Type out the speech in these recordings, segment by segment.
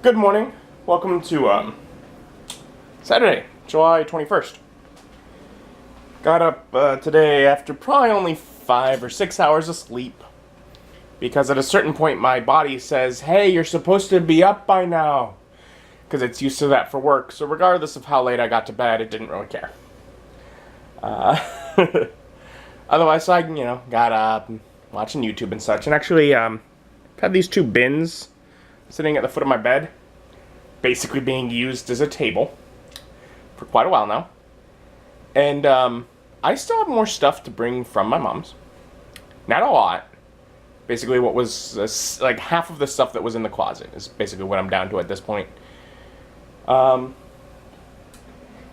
Good morning. Welcome to Saturday, July 21st. Got up today after probably only 5 or 6 hours of sleep because at a certain point my body says, hey, you're supposed to be up by now, because it's used to that for work. So regardless of how late I got to bed, it didn't really care. Otherwise, I got up and watching YouTube and such, and actually had these two bins sitting at the foot of my bed, basically being used as a table for quite a while now. And I still have more stuff to bring from my mom's. Not a lot. Basically what was like half of the stuff that was in the closet is basically what I'm down to at this point. And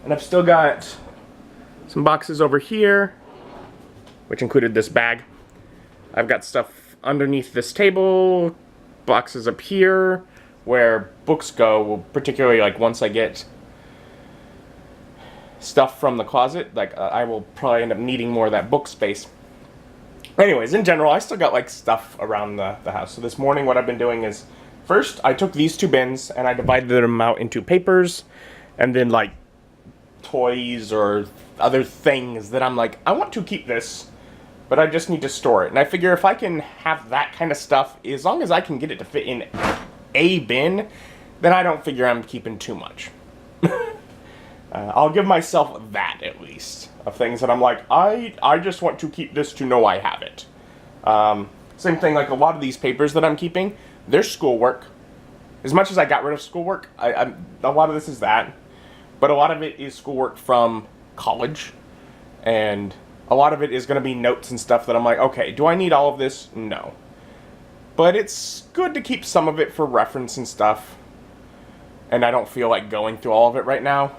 I've still got some boxes over here, which included this bag. I've got stuff underneath this table, boxes up here, where books go, particularly like once I get stuff from the closet, like I will probably end up needing more of that book space. Anyways, in general, I still got like stuff around the house. So this morning what I've been doing is, first I took these two bins and I divided them out into papers and then like toys or other things that I'm like, I want to keep this, but I just need to store it. And I figure if I can have that kind of stuff, as long as I can get it to fit in a bin, then I don't figure I'm keeping too much. I'll give myself that, at least, of things that I'm like, I just want to keep this to know I have it. Same thing, like a lot of these papers that I'm keeping, they're schoolwork. As much as I got rid of schoolwork, a lot of this is that, but a lot of it is schoolwork from college, and a lot of it is going to be notes and stuff that I'm like, okay, do I need all of this? No. But it's good to keep some of it for reference and stuff, and I don't feel like going through all of it right now.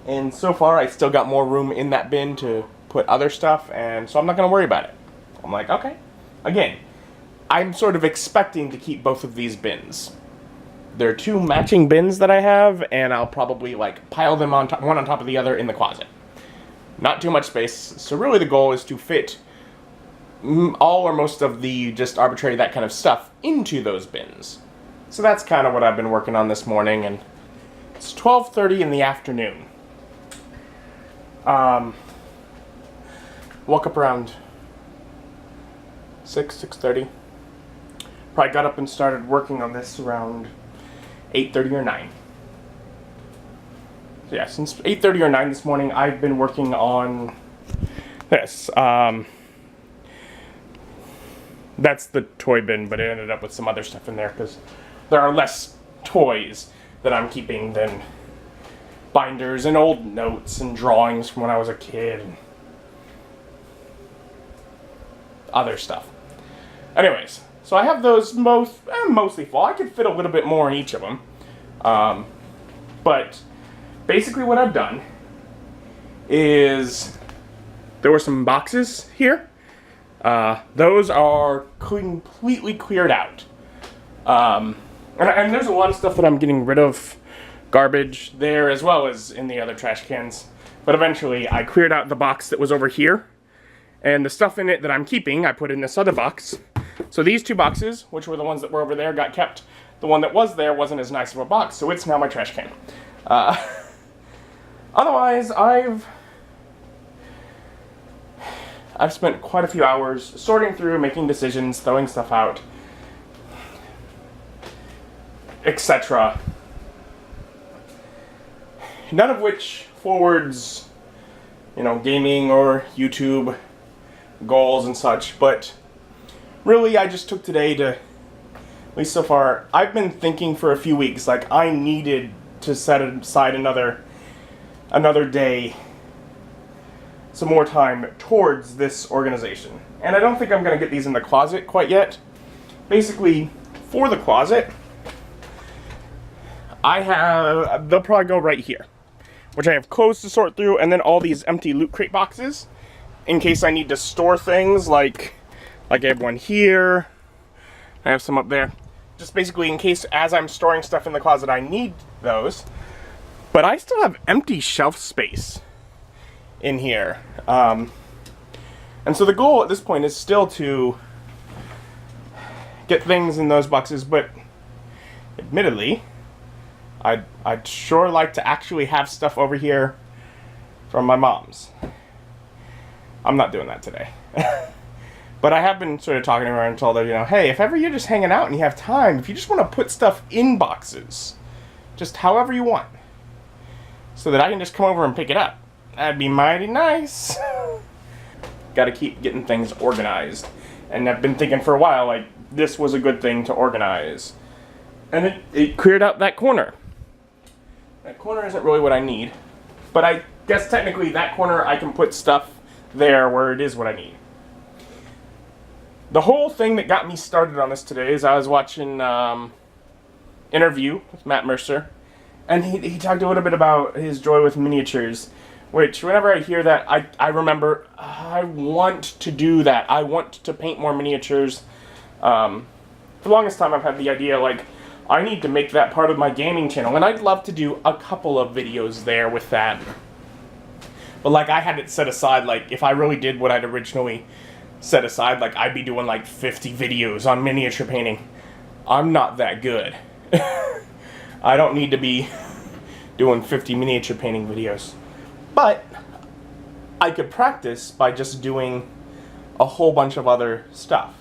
And so far, I still got more room in that bin to put other stuff, and so I'm not going to worry about it. I'm like, okay. Again, I'm sort of expecting to keep both of these bins. There are two matching bins that I have, and I'll probably like pile them on top, one on top of the other in the closet. Not too much space, so really the goal is to fit all or most of the just arbitrary that kind of stuff into those bins. So that's kind of what I've been working on this morning, and it's 12:30 in the afternoon. Woke up around 6:30. Probably got up and started working on this around 8:30 or 9. So yeah, since 8:30 or 9 this morning, I've been working on this. That's the toy bin, but it ended up with some other stuff in there because there are less toys that I'm keeping than binders and old notes and drawings from when I was a kid and other stuff. Anyways, so I have those mostly full. I could fit a little bit more in each of them. But basically what I've done is there were some boxes here. Those are completely cleared out. And there's a lot of stuff that I'm getting rid of. Garbage there as well as in the other trash cans. But eventually I cleared out the box that was over here. And the stuff in it that I'm keeping, I put in this other box. So these two boxes, which were the ones that were over there, got kept. The one that was there wasn't as nice of a box, so it's now my trash can. Otherwise, I've spent quite a few hours sorting through, making decisions, throwing stuff out, etc. None of which forwards, gaming or YouTube goals and such, but really I just took today to, at least so far, I've been thinking for a few weeks, like I needed to set aside another day, some more time towards this organization. And I don't think I'm going to get these in the closet quite yet. Basically, for the closet, they'll probably go right here, which I have clothes to sort through, and then all these empty Loot Crate boxes, in case I need to store things, like I have one here, I have some up there, just basically in case as I'm storing stuff in the closet I need those. But I still have empty shelf space in here, and so the goal at this point is still to get things in those boxes, but admittedly, I'd sure like to actually have stuff over here from my mom's. I'm not doing that today. But I have been sort of talking to her and told her, you know, hey, if ever you're just hanging out and you have time, if you just want to put stuff in boxes, just however you want, so that I can just come over and pick it up, that'd be mighty nice. Gotta keep getting things organized. And I've been thinking for a while, like, this was a good thing to organize. And it cleared out that corner. That corner isn't really what I need. But I guess technically that corner I can put stuff there where it is what I need. The whole thing that got me started on this today is I was watching interview with Matt Mercer, and he talked a little bit about his joy with miniatures, which whenever I hear that, I remember I want to do that. I want to paint more miniatures. For the longest time I've had the idea, like, I need to make that part of my gaming channel, and I'd love to do a couple of videos there with that. But like, I had it set aside, like, if I really did what I'd originally set aside, like, I'd be doing like 50 videos on miniature painting. I'm not that good. I don't need to be doing 50 miniature painting videos. But I could practice by just doing a whole bunch of other stuff.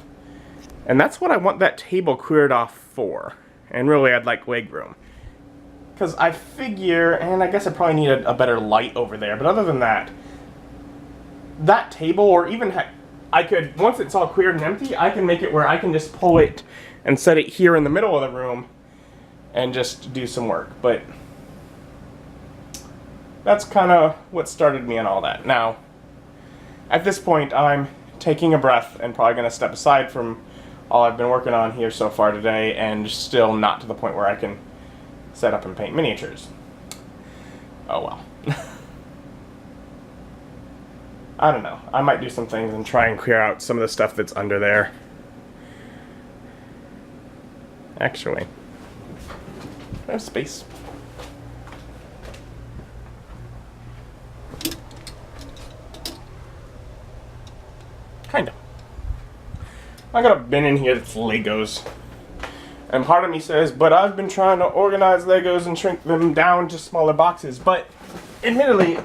And that's what I want that table cleared off for. And really, I'd like leg room. Because I figure, and I guess I probably need a better light over there, but other than that, that table, or even I could, once it's all cleared and empty, I can make it where I can just pull it and set it here in the middle of the room and just do some work. But that's kind of what started me on all that. Now, at this point, I'm taking a breath and probably going to step aside from all I've been working on here so far today, and still not to the point where I can set up and paint miniatures. Oh well. I don't know. I might do some things and try and clear out some of the stuff that's under there. Actually, I have space. Kinda. I got a bin in here that's Legos. And part of me says, but I've been trying to organize Legos and shrink them down to smaller boxes. But admittedly,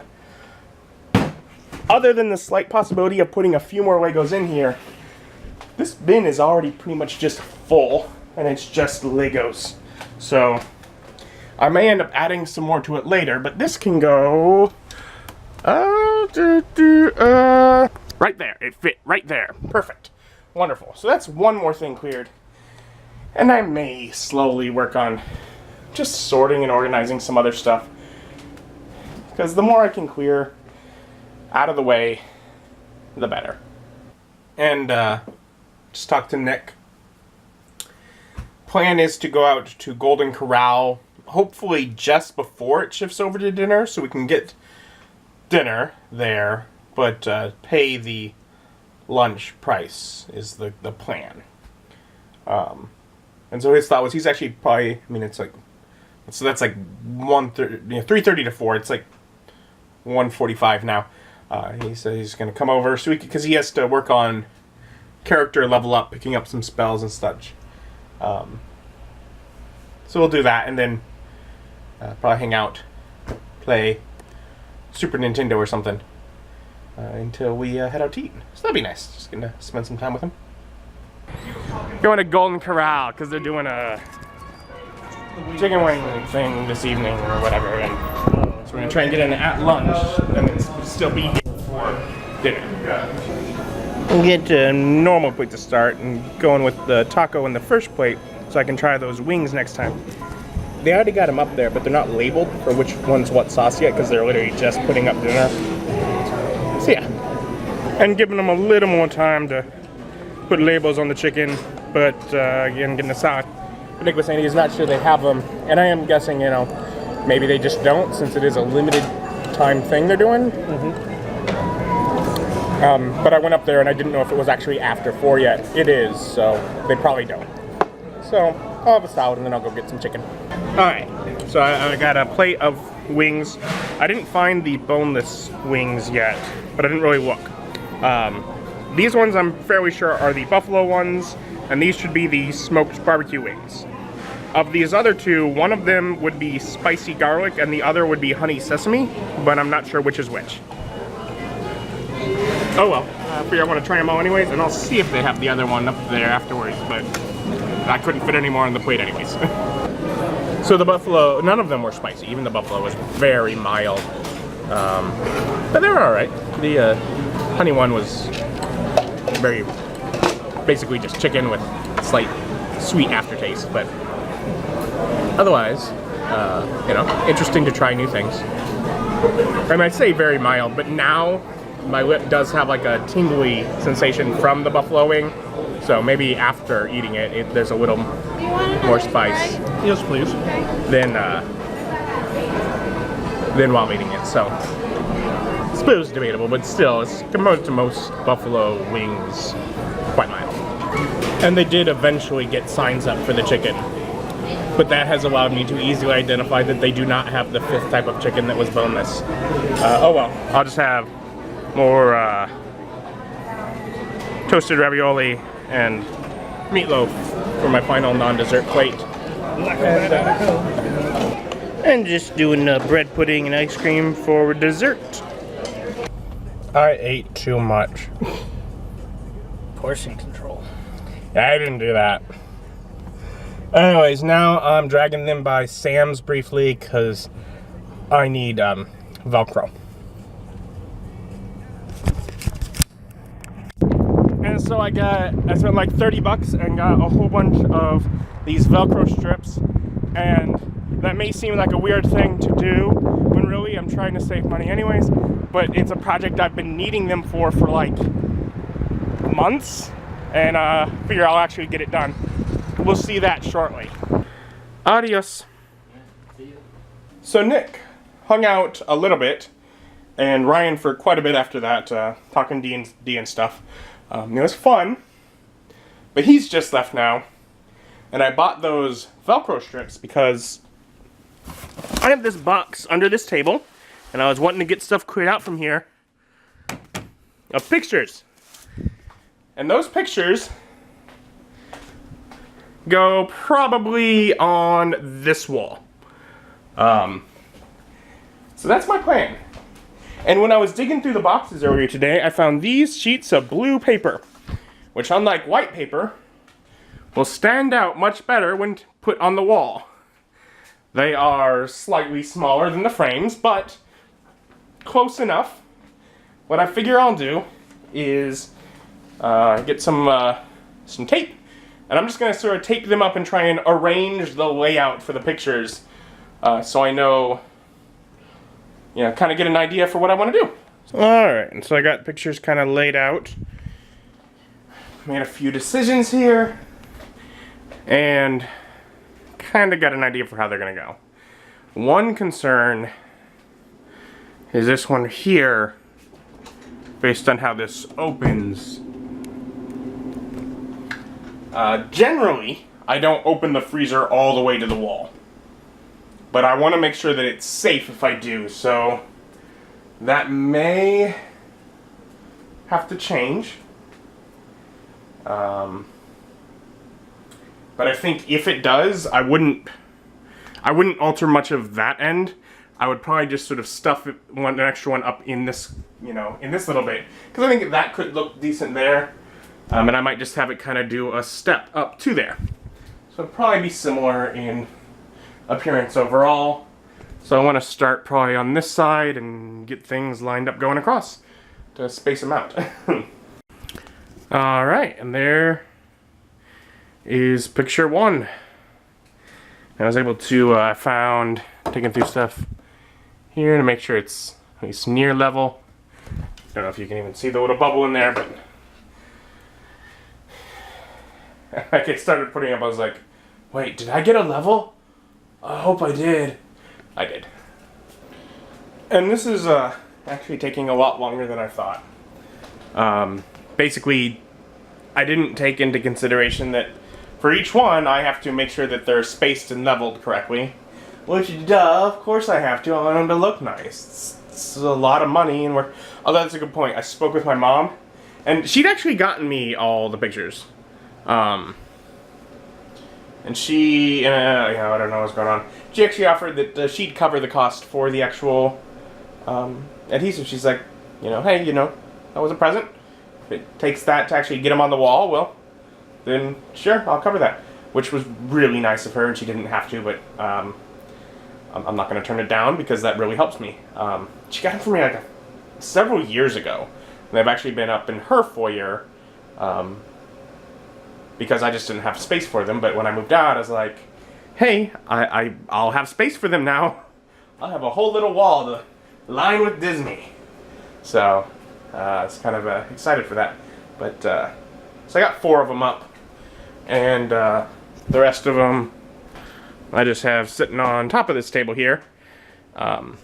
other than the slight possibility of putting a few more Legos in here, this bin is already pretty much just full, and it's just Legos. So I may end up adding some more to it later, but this can go right there. It fit right there. Perfect. Wonderful. So that's one more thing cleared. And I may slowly work on just sorting and organizing some other stuff. Because the more I can clear out of the way, the better. And just talk to Nick. Plan is to go out to Golden Corral, hopefully just before it shifts over to dinner, so we can get dinner there, but pay the lunch price is the plan. And so his thought was he's actually probably, I mean, it's like, so that's like 3:30 to 4. It's like 1:45 now. He said he's going to come over so because he has to work on character level up, picking up some spells and such. So we'll do that, and then probably hang out, play Super Nintendo or something until we head out to eat. So that'd be nice. Just gonna spend some time with him. Going to Golden Corral because they're doing a chicken wing thing this evening or whatever, and so we're gonna try and get in at lunch and then still be here for dinner. We'll get a normal plate to start and going with the taco in the first plate so I can try those wings next time. They already got them up there, but they're not labeled for which one's what sauce yet because they're literally just putting up dinner. So yeah, and giving them a little more time to put labels on the chicken, but again, getting the salad. Nick was saying he's not sure they have them, and I am guessing, you know, maybe they just don't since it is a limited time thing they're doing. But I went up there and I didn't know if it was actually after 4 yet. It is, so they probably don't. So I'll have a salad and then I'll go get some chicken. Alright, so I got a plate of wings. I didn't find the boneless wings yet, but I didn't really look. These ones I'm fairly sure are the buffalo ones, and these should be the smoked barbecue wings. of these other two, one of them would be spicy garlic and the other would be honey sesame, but I'm not sure which is which. Oh well, I figure I want to try them all anyways, and I'll see if they have the other one up there afterwards, but I couldn't fit any more on the plate anyways. So the buffalo, none of them were spicy. Even the buffalo was very mild. But they were alright. The honey one was very, basically just chicken with slight sweet aftertaste, but otherwise, you know, interesting to try new things. And I say very mild, but now my lip does have like a tingly sensation from the buffalo wing, so maybe after eating it, there's a little more spice. Yes, please. Than while eating it. So I suppose it's debatable, but still, it's compared to most buffalo wings, quite mild. And they did eventually get signs up for the chicken, but that has allowed me to easily identify that they do not have the 5th type of chicken that was boneless. Oh well, I'll just have more toasted ravioli and meatloaf for my final non-dessert plate. And just doing bread pudding and ice cream for dessert. I ate too much. Portion control. I didn't do that. Anyways, now I'm dragging them by Sam's briefly because I need Velcro. And so I spent like 30 bucks and got a whole bunch of these Velcro strips, and that may seem like a weird thing to do when really I'm trying to save money anyways, but it's a project I've been needing them for like months, and figure I'll actually get it done. We'll see that shortly. Adios. So Nick hung out a little bit, and Ryan for quite a bit after that, talking D and stuff. It was fun, but he's just left now, and I bought those Velcro strips because I have this box under this table, and I was wanting to get stuff cleared out from here of pictures. And those pictures go probably on this wall. So that's my plan. And when I was digging through the boxes earlier today, I found these sheets of blue paper, which unlike white paper, will stand out much better when put on the wall. They are slightly smaller than the frames, but close enough. What I figure I'll do is get some tape, and I'm just going to sort of tape them up and try and arrange the layout for the pictures, so I know, you know, kind of get an idea for what I want to do. Alright, and so I got pictures kind of laid out. Made a few decisions here, and kind of got an idea for how they're going to go. One concern is this one here, based on how this opens. Generally, I don't open the freezer all the way to the wall, but I want to make sure that it's safe if I do, so that may have to change. But I think if it does, I wouldn't alter much of that end. I would probably just sort of stuff an extra one up in this, you know, in this little bit, because I think that could look decent there. And I might just have it kind of do a step up to there. So it'd probably be similar in appearance overall. So I want to start probably on this side and get things lined up going across to space them out. Alright, and there is picture one. I was able to, taking through stuff here to make sure it's at least near level. Don't know if you can even see the little bubble in there, but like I started putting up, I was like, wait, did I get a level? I hope I did. I did. And this is actually taking a lot longer than I thought. Basically, I didn't take into consideration that for each one, I have to make sure that they're spaced and leveled correctly. Which, duh, of course I have to. I want them to look nice. It's a lot of money and work. Oh, that's a good point. I spoke with my mom, and she'd actually gotten me all the pictures. And she, I don't know what's going on. She actually offered that she'd cover the cost for the actual adhesive. She's like, hey, that was a present. If it takes that to actually get them on the wall, well, then sure, I'll cover that. Which was really nice of her, and she didn't have to, but I'm not going to turn it down because that really helps me. She got them for me like several years ago. And they've actually been up in her foyer because I just didn't have space for them. But when I moved out, I was like, hey, I'll have space for them now. I'll have a whole little wall to line with Disney. So I was kind of excited for that. But so I got 4 of them up, and the rest of them I just have sitting on top of this table here. But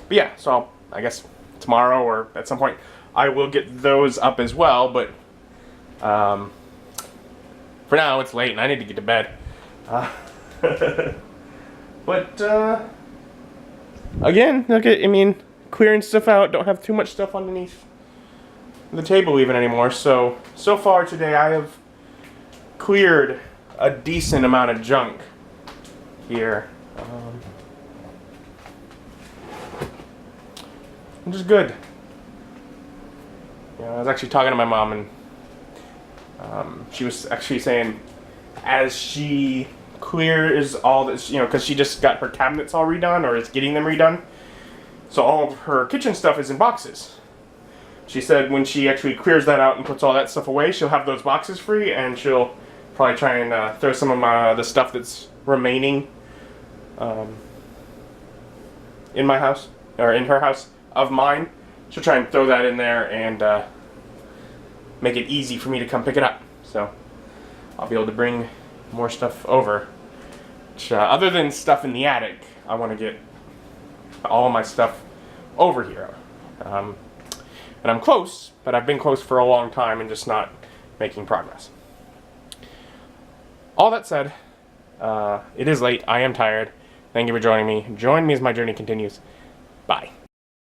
yeah, so I guess tomorrow or at some point I will get those up as well. But for now it's late and I need to get to bed. But again, look at, clearing stuff out. Don't have too much stuff underneath the table even anymore. So far today I have cleared a decent amount of junk here. Which is good. I was actually talking to my mom, and she was actually saying, as she clears all this, because she just got her cabinets all redone, or is getting them redone, so all of her kitchen stuff is in boxes. She said when she actually clears that out and puts all that stuff away, she'll have those boxes free, and she'll probably try and throw some of the stuff that's remaining in my house, or in her house, of mine. She'll try and throw that in there and make it easy for me to come pick it up. So I'll be able to bring more stuff over. Which, other than stuff in the attic, I want to get all my stuff over here. And I'm close, but I've been close for a long time and just not making progress. All that said, it is late. I am tired. Thank you for joining me. Join me as my journey continues. Bye.